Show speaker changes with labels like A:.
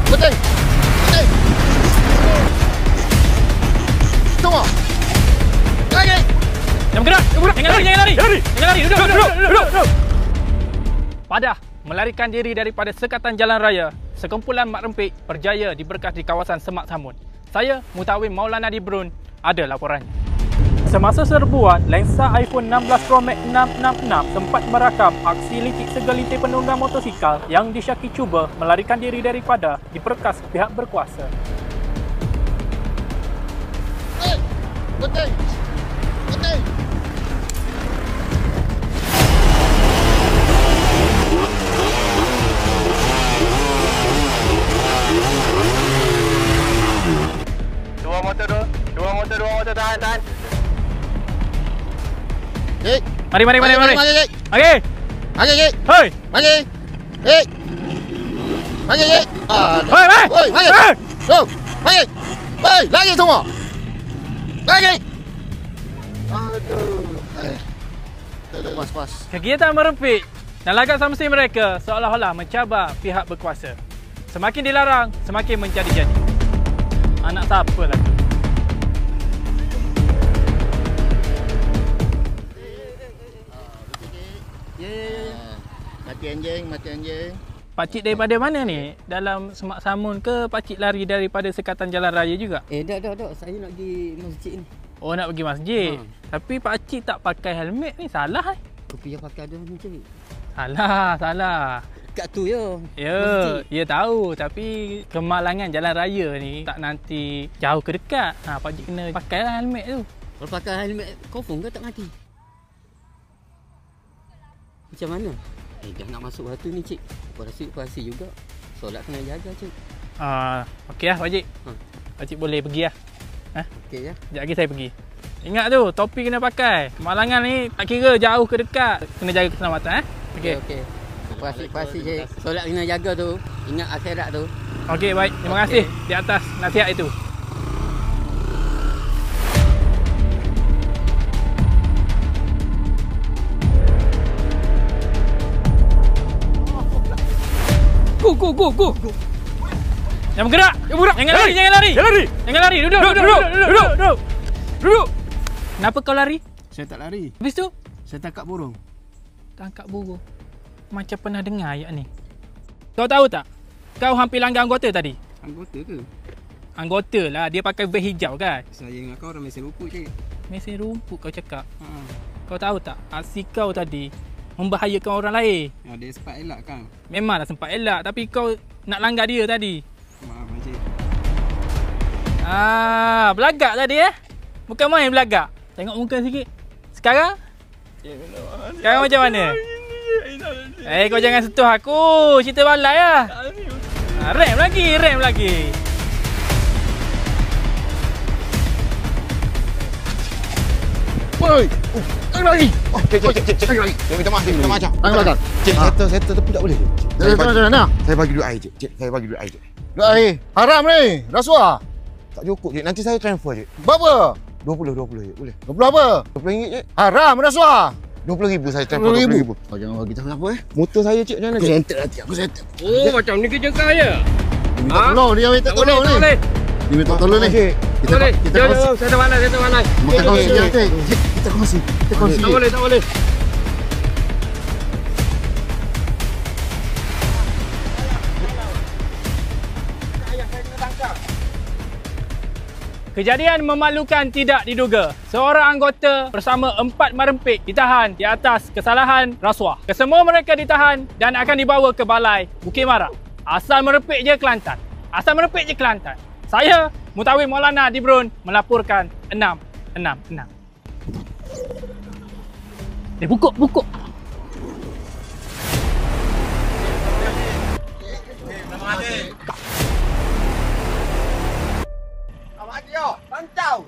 A: Betul. Betul. Tunggu. Lagi.
B: Jangan bergerak. Jangan lari. Duduk. Padah melarikan diri daripada sekatan jalan raya, sekumpulan mak rempit berjaya diberkas di kawasan Semak Samun. Saya, Mutawim Maulana Dibrun, ada laporannya. Semasa serbuan, lensa iPhone 16 Pro Max 666 sempat merakam aksi licik segelintir penunggang motosikal yang disyaki cuba melarikan diri daripada diberkas pihak berkuasa.
A: Betul. Betul.
C: Dua motor, tahan.
A: Cik.
B: Mari.
A: Mari, cik.
B: Okey.
A: Mari, cik.
B: Hoi.
A: Mari. Cik. Mari, cik.
B: Hoi,
A: Mari. Go. Mari. Hei, lagi semua. Lagi. Aduh. Pas.
B: Kegiatan merempit dan lagat samsi mereka seolah-olah mencabar pihak berkuasa. Semakin dilarang, semakin menjadi-jadi. Anak siapa lah tu? Mati anjing. Pakcik daripada mana ni? Dalam Semak Samun ke pakcik lari daripada sekatan jalan raya juga?
D: Dah. Saya nak pergi masjid ni.
B: Oh, nak pergi masjid. Tapi pakcik tak pakai helmet ni salah eh?
D: Kopi yang pakai ada ni cik.
B: Salah.
D: Kat tu ya.
B: Ya tahu, tapi kemalangan jalan raya ni tak nanti jauh ke dekat. Pakcik kena pakailah helmet tu.
D: Kalau pakai helmet confirm ke tak mati? Macam mana? Dah nak masuk waktu ni cik. Puasa juga. Solat kena jaga cik.
B: Okey lah pakcik. Pakcik boleh pergi lah.
D: Okey ya.
B: Sekejap lagi saya pergi. Ingat tu, topi kena pakai. Kemalangan ni tak kira jauh ke dekat. Kena jaga keselamatan Okey.
D: Puasa cik. Solat kena jaga tu. Ingat akhirat tu.
B: Okey, baik. Terima kasih di atas nasihat itu. Go. Jangan bergerak. Jangan lari. Duduk. Kenapa kau lari?
E: Saya tak lari.
B: Habis tu?
E: Saya tangkap burung.
B: Tangkap burung. Macam pernah dengar ayat ni. Kau tahu tak? Kau hampir langgar anggota tadi.
E: Anggota ke?
B: Anggota lah. Dia pakai vest hijau kan?
E: Saya dengan kau orang mesin rumput cik.
B: Mesin rumput kau cakap. Kau tahu tak? Aksi kau tadi membahayakan orang lain.
E: Dia sempat elak kan?
B: Memanglah sempat elak. Tapi kau nak langgar dia tadi.
E: Maaf cik.
B: Belagak tadi Bukan main belagak. Tengok muka sikit. Sekarang? Sekarang macam mana? Kau jangan sentuh aku. Cerita balai lah. Rem lagi.
A: Woi. Tang lagi. Cik. Dia minta maaf. Tang belakang.
C: Cik, settle tapi tak boleh. Saya bagi duit air, cik. Saya bagi duit air, cik.
A: Duit air. Haram ni. Rasuah.
C: Tak cukup, cik. Nanti saya transfer, cik.
A: Berapa?
C: 20, cik. Boleh?
A: 20 apa?
C: RM20, cik.
A: Haram rasuah.
C: 20,000 saya transfer. 20,000.
A: Jangan bagi tahu apa
C: Motor saya, cik. Macam mana, cik?
A: Aku settle.
B: Oh, macam ni kerja kaya.
A: Minta tolong. Dia minta tolong ni. Dia minta tolong ni. Kita kongsi.
B: Saya tak pandai.
A: Kita kongsi nanti. Kita kongsi.
B: Tak boleh. Kejadian memalukan tidak diduga. Seorang anggota bersama 4 merempit ditahan di atas kesalahan rasuah. Kesemua mereka ditahan dan akan dibawa ke balai Bukit Marak. Asal merempit je Kelantan. Saya, Mutawim Maulana Dibrun, melaporkan 666. Bukuk. Lancau.